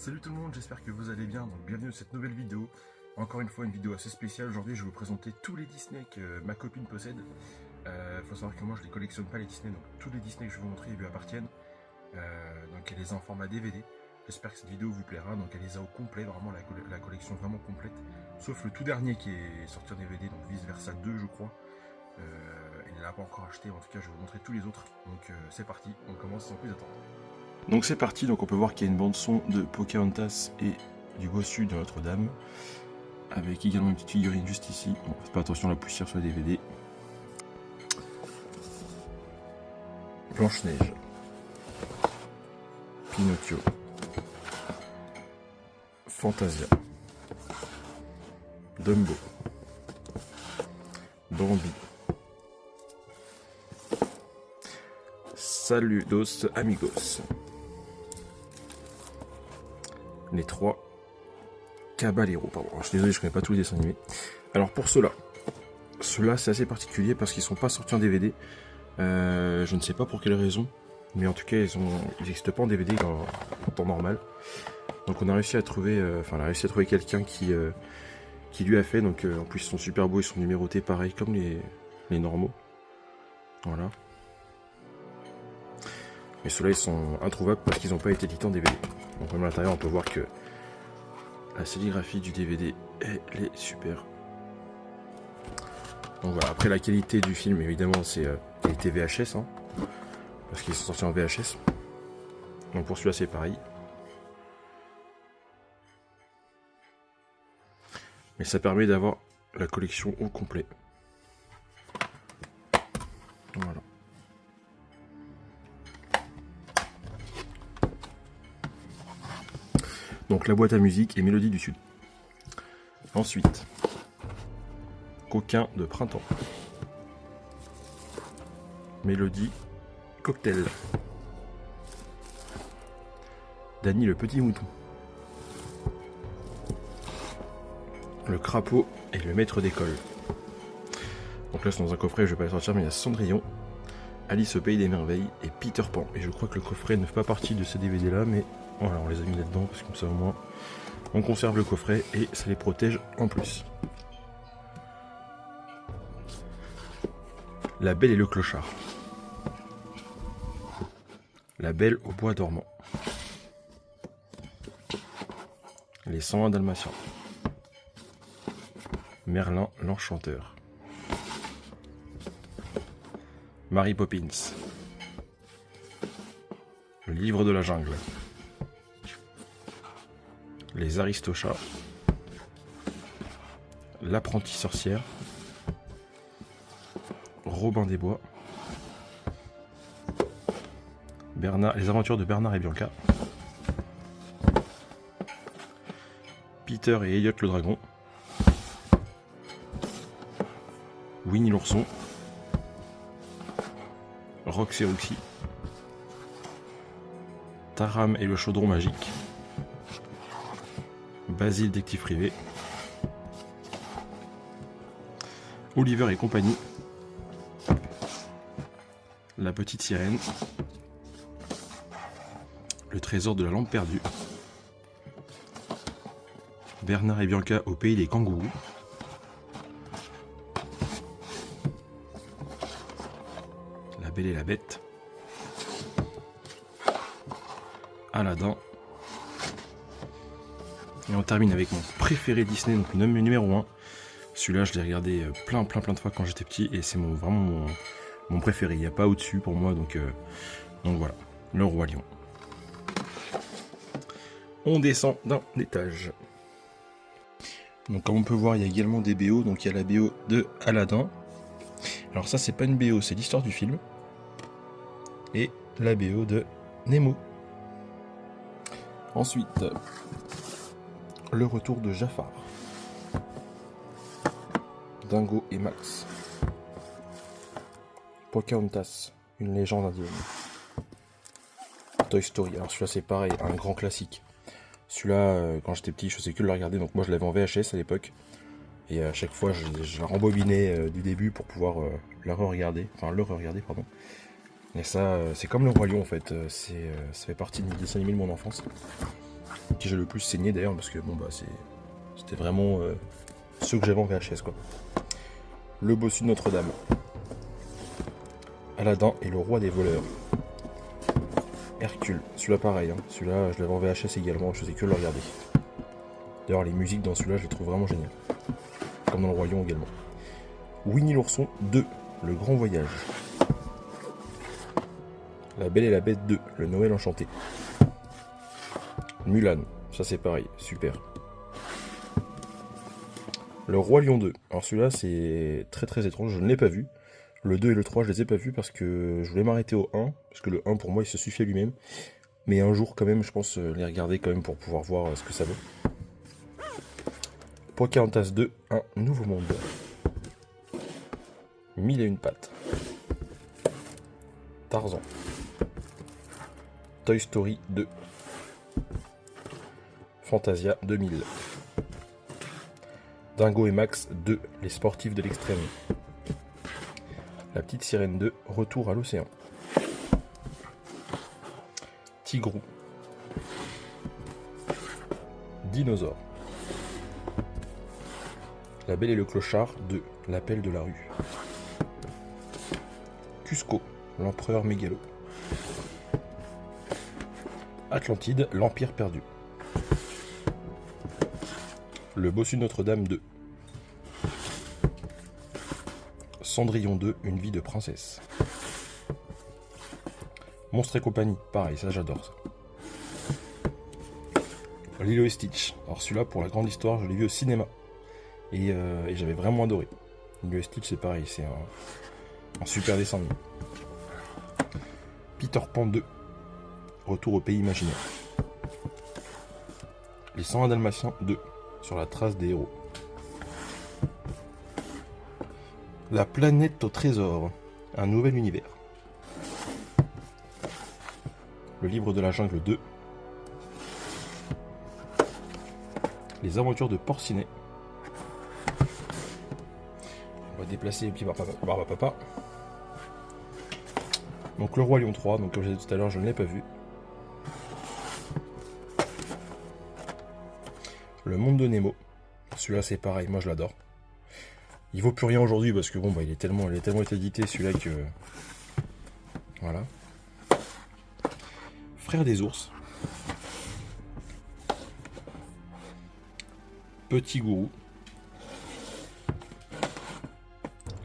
Salut tout le monde, j'espère que vous allez bien, donc bienvenue dans cette nouvelle vidéo. Encore une fois une vidéo assez spéciale, aujourd'hui je vais vous présenter tous les Disney que ma copine possède. Faut savoir que moi je les collectionne pas les Disney, donc tous les Disney que je vais vous montrer ils lui appartiennent. Donc elle les a en format DVD, j'espère que cette vidéo vous plaira, donc elle les a au complet, vraiment la collection vraiment complète. Sauf le tout dernier qui est sorti en DVD, donc Vice Versa 2 je crois. Elle ne l'a pas encore acheté, en tout cas je vais vous montrer tous les autres. Donc c'est parti, on commence sans plus attendre. Donc c'est parti, donc on peut voir qu'il y a une bande son de Pocahontas et du Bossu de Notre-Dame, avec également une petite figurine juste ici. Bon, faites pas attention à la poussière sur les DVD. Blanche-Neige, Pinocchio, Fantasia, Dumbo, Bambi, Saludos Amigos, les trois Caballero, pardon. Alors, je suis désolé, je connais pas tous les dessins animés. Alors pour ceux-là c'est assez particulier parce qu'ils sont pas sortis en DVD. Je ne sais pas pour quelle raison, mais en tout cas ils n'existent pas en DVD en temps normal. Donc on a réussi à trouver, quelqu'un qui lui a fait. Donc en plus ils sont super beaux, ils sont numérotés pareil comme les normaux. Voilà. Mais ceux-là ils sont introuvables parce qu'ils n'ont pas été édités en DVD. Donc même à l'intérieur on peut voir que la sérigraphie du DVD elle est super. Donc voilà, après la qualité du film évidemment c'est qualité VHS hein, parce qu'ils sont sortis en VHS. Donc pour celui-là c'est pareil. Mais ça permet d'avoir la collection au complet. Voilà. Donc la boîte à musique et Mélodie du Sud. Ensuite, Coquin de printemps. Mélodie Cocktail. Danny le petit mouton. Le crapaud et le maître d'école. Donc là c'est dans un coffret, je vais pas le sortir, mais il y a Cendrillon, Alice au pays des merveilles et Peter Pan. Et je crois que le coffret ne fait pas partie de ces DVD là, mais voilà, on les a mis là-dedans parce que comme ça au moins on conserve le coffret et ça les protège en plus. La Belle et le Clochard. La Belle au bois dormant. Les 101 Dalmatiens. Merlin l'Enchanteur. Mary Poppins. Le Livre de la Jungle. Les Aristochats. L'Apprentie Sorcière. Robin des Bois. Les Aventures de Bernard et Bianca. Peter et Elliot le Dragon. Winnie l'Ourson. Rox et Roxy. Taram et le Chaudron Magique. Basile Détective Privé. Oliver et compagnie. La Petite Sirène. Le Trésor de la Lampe perdue. Bernard et Bianca au pays des kangourous. La Belle et la Bête. Aladdin. Et on termine avec mon préféré Disney, donc numéro 1. Celui-là, je l'ai regardé plein de fois quand j'étais petit et c'est vraiment mon préféré. Il n'y a pas au-dessus pour moi, donc voilà, le Roi Lion. On descend d'un étage. Donc comme on peut voir, il y a également des BO. Donc il y a la BO de Aladdin. Alors ça, c'est pas une BO, c'est l'histoire du film. Et la BO de Nemo. Ensuite, le retour de Jafar. Dingo et Max. Pocahontas, une légende indienne. Toy Story, alors celui-là c'est pareil, un grand classique. Celui-là, quand j'étais petit, je faisais que le regarder, donc moi je l'avais en VHS à l'époque. Et à chaque fois, je la rembobinais du début pour pouvoir le re-regarder, pardon. Et ça, c'est comme le Roi Lion en fait, ça fait partie des dessins animés de mon enfance. qui j'ai le plus saigné d'ailleurs, parce que bon bah c'était vraiment ceux que j'avais en VHS quoi. Le bossu de Notre-Dame. Aladdin et le roi des voleurs. Hercule, celui-là pareil, hein. Celui-là je l'avais en VHS également, je faisais que le regarder. D'ailleurs les musiques dans celui-là je les trouve vraiment géniales. Comme dans le Roi Lion également. Winnie l'ourson 2, le grand voyage. La Belle et la Bête 2, le Noël enchanté. Mulan, ça c'est pareil, super. Le Roi Lion 2, alors celui-là c'est très très étrange, je ne l'ai pas vu. Le 2 et le 3 je les ai pas vus parce que je voulais m'arrêter au 1, parce que le 1 pour moi il se suffit à lui-même. Mais un jour quand même je pense les regarder quand même pour pouvoir voir ce que ça vaut. Pocahontas 2, un nouveau monde. 1001 pattes. Tarzan. Toy Story 2. Fantasia 2000. Dingo et Max 2, les sportifs de l'extrême. La petite sirène 2, retour à l'océan. Tigrou. Dinosaure. La Belle et le Clochard 2, l'appel de la rue. Cusco, l'empereur mégalo. Atlantide, l'empire perdu. Le bossu de Notre-Dame 2. Cendrillon 2, une vie de princesse. Monstres et compagnie, pareil, ça j'adore ça. Lilo et Stitch, alors celui-là pour la grande histoire, je l'ai vu au cinéma. Et j'avais vraiment adoré. Lilo et Stitch c'est pareil, c'est un super dessin animé. Peter Pan 2, retour au pays imaginaire. Les 101 Dalmatiens 2, sur la trace des héros. La planète au trésor, un nouvel univers. Le livre de la jungle 2. Les aventures de Porcinet. On va déplacer le petit Barbapapa. Donc le Roi Lion 3, donc comme j'ai dit tout à l'heure, je ne l'ai pas vu. Le monde de Nemo. Celui-là c'est pareil, moi je l'adore. Il vaut plus rien aujourd'hui parce que bon bah il est tellement été édité celui-là que. Voilà. Frère des ours. Petit gourou.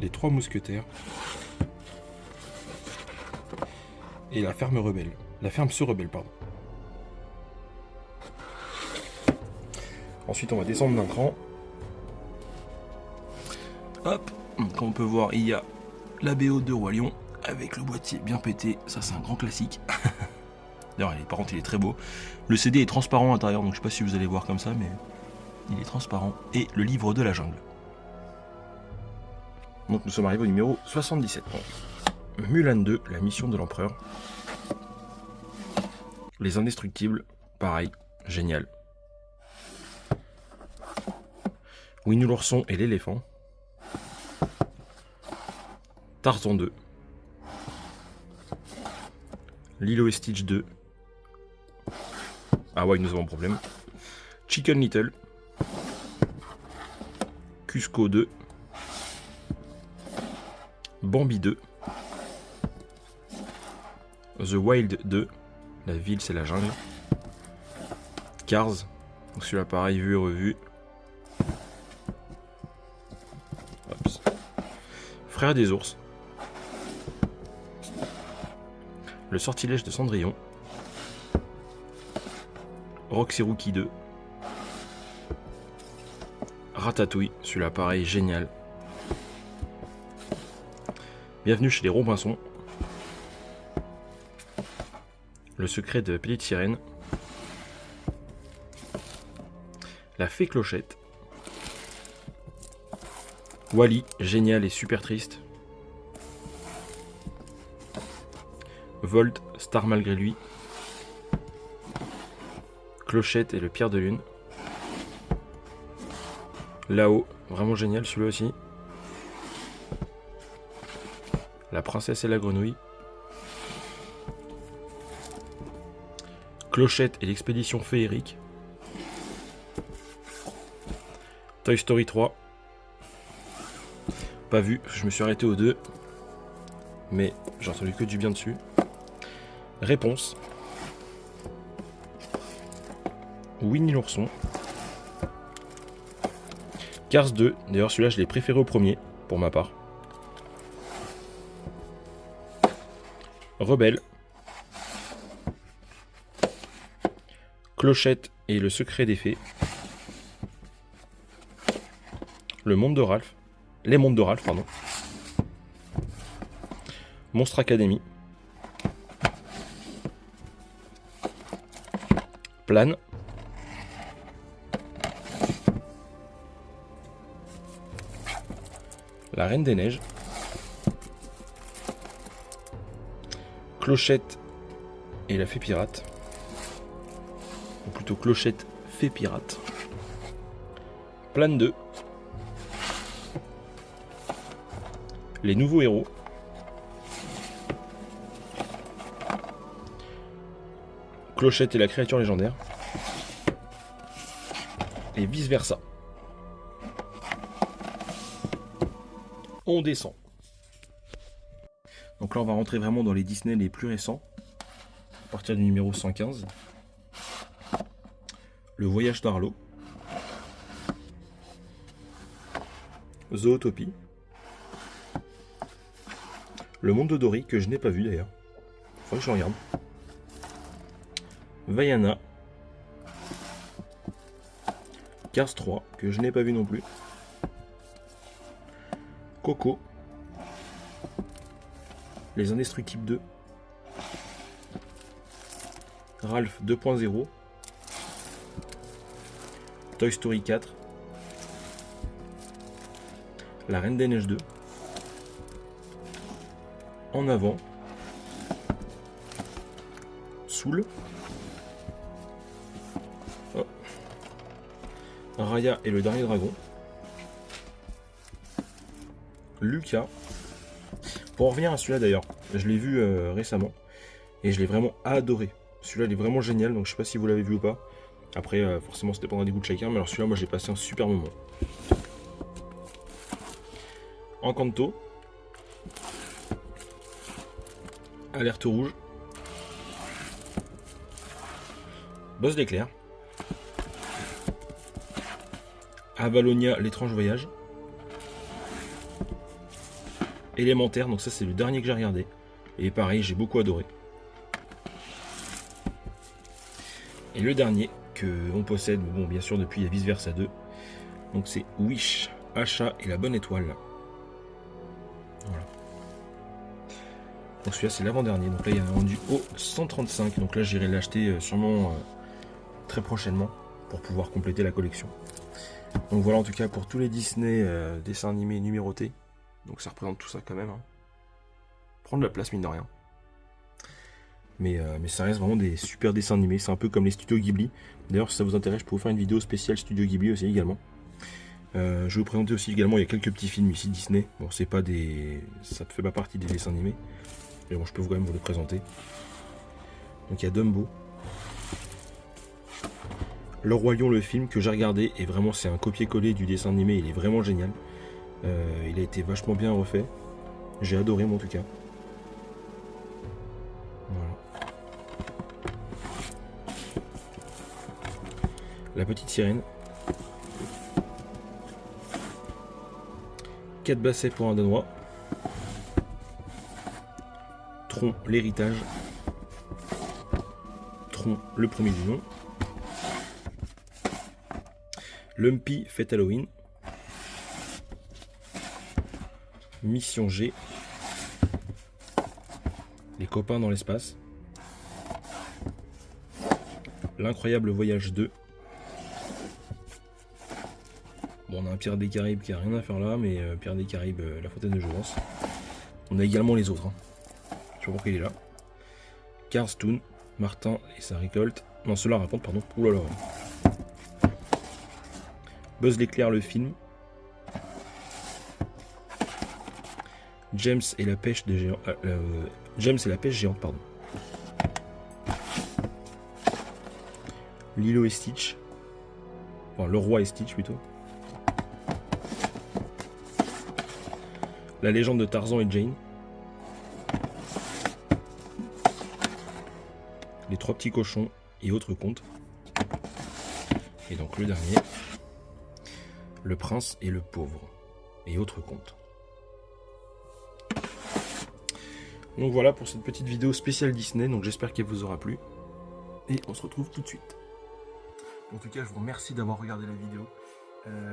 Les trois mousquetaires. Et la ferme rebelle. La ferme se rebelle, pardon. Ensuite, on va descendre d'un cran. Hop, donc comme on peut voir, il y a la BO de Roi Lion avec le boîtier bien pété. Ça, c'est un grand classique. D'ailleurs, par contre, il est très beau. Le CD est transparent à l'intérieur, donc je sais pas si vous allez voir comme ça, mais il est transparent. Et le livre de la jungle. Donc nous sommes arrivés au numéro 77. Mulan 2, la mission de l'empereur. Les Indestructibles, pareil, génial. Winnie l'ourson et l'éléphant. Tarzan 2. Lilo et Stitch 2. Ah ouais, nous avons un problème. Chicken Little. Cusco 2. Bambi 2. The Wild 2. La ville, c'est la jungle. Cars. Donc celui-là, pareil, vu et revu. Hops. Frère des ours. Le sortilège de Cendrillon. Roxy Rookie 2. Ratatouille. Celui-là, pareil, génial. Bienvenue chez les Robinson. Le secret de Petite Sirène. La Fée Clochette. Wall-E, génial et super triste. Volt, star malgré lui. Clochette et le Pierre de Lune. Là-haut, vraiment génial celui-là aussi. La princesse et la grenouille. Clochette et l'expédition féerique. Toy Story 3. Pas vu, je me suis arrêté au 2. Mais j'ai entendu que du bien dessus. Réponse. Winnie l'ourson. Cars 2. D'ailleurs celui-là je l'ai préféré au premier, pour ma part. Rebelle. Clochette et le secret des fées. Le monde de Ralph. Les mondes de Ralph, pardon. Monstre Academy. Plane. La Reine des Neiges. Clochette et la Fée Pirate. Ou plutôt Clochette Fée Pirate. Plane 2. Les nouveaux héros. Clochette et la créature légendaire. Et vice versa. On descend. Donc là on va rentrer vraiment dans les Disney les plus récents. À partir du numéro 115. Le voyage d'Arlo. Zootopie. Le monde de Dory, que je n'ai pas vu d'ailleurs. Faudrait que je regarde. Vaiana. Cars 3, que je n'ai pas vu non plus. Coco. Les Indestructibles 2. Ralph 2.0. Toy Story 4. La Reine des Neiges 2. En avant. Soul. Oh. Raya et le dernier dragon. Lucas. Pour en revenir à celui-là d'ailleurs, je l'ai vu récemment et je l'ai vraiment adoré. Celui-là il est vraiment génial, donc je sais pas si vous l'avez vu ou pas. Après forcément ça dépendra des goûts de chacun, mais alors celui-là moi j'ai passé un super moment. Encanto. Alerte rouge. Buzz l'éclair. Avalonia, l'étrange voyage. Élémentaire, donc ça c'est le dernier que j'ai regardé. Et pareil, j'ai beaucoup adoré. Et le dernier que on possède, bon bien sûr depuis Vice Versa 2. Donc c'est Wish, Achat et la bonne étoile. Voilà. Donc celui-là c'est l'avant-dernier, donc là il y en a vendu au 135, donc là j'irai l'acheter sûrement très prochainement pour pouvoir compléter la collection. Donc voilà en tout cas pour tous les Disney dessins animés numérotés, donc ça représente tout ça quand même. Hein. Prendre de la place mine de rien. Mais ça reste vraiment des super dessins animés, c'est un peu comme les studios Ghibli. D'ailleurs si ça vous intéresse je peux vous faire une vidéo spéciale studio Ghibli aussi également. Je vais vous présenter aussi également, il y a quelques petits films ici Disney. Bon c'est pas des. Ça ne fait pas partie des dessins animés. Mais bon je peux quand même vous les présenter. Donc il y a Dumbo. Le Roi Lion, le film que j'ai regardé, et vraiment c'est un copier-coller du dessin animé, il est vraiment génial. Il a été vachement bien refait. J'ai adoré moi en tout cas. Voilà. La petite sirène. 4 bassets pour un Danois. Tron, l'héritage. Tron, le premier du nom. Lumpy, fête Halloween. Mission G. Les copains dans l'espace. L'incroyable voyage 2. Bon, on a un Pierre des Caraïbes qui a rien à faire là, mais Pierre des Caraïbes, la fontaine de Jouvence. On a également les autres. Hein. Je sais pas pourquoi il est là. Cars Toon, Martin et sa récolte. Non, ceux-là racontent, pardon. Oulala. Buzz l'éclair, le film. James et la pêche des géants. James et la pêche géante, pardon. Lilo et Stitch. Enfin, le roi et Stitch plutôt. La légende de Tarzan et Jane. Les trois petits cochons et autres contes. Et donc le dernier, le prince et le pauvre et autres contes. Donc voilà pour cette petite vidéo spéciale Disney, donc j'espère qu'elle vous aura plu. Et on se retrouve tout de suite. En tout cas, je vous remercie d'avoir regardé la vidéo.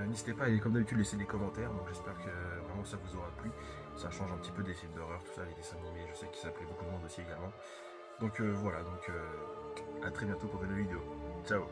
N'hésitez pas à, comme d'habitude, laisser des commentaires, donc j'espère que vraiment ça vous aura plu. Ça change un petit peu des films d'horreur, tout ça, les dessins animés, je sais que ça plaît beaucoup de monde aussi également. Donc voilà, donc à très bientôt pour de nouvelles vidéos. Ciao.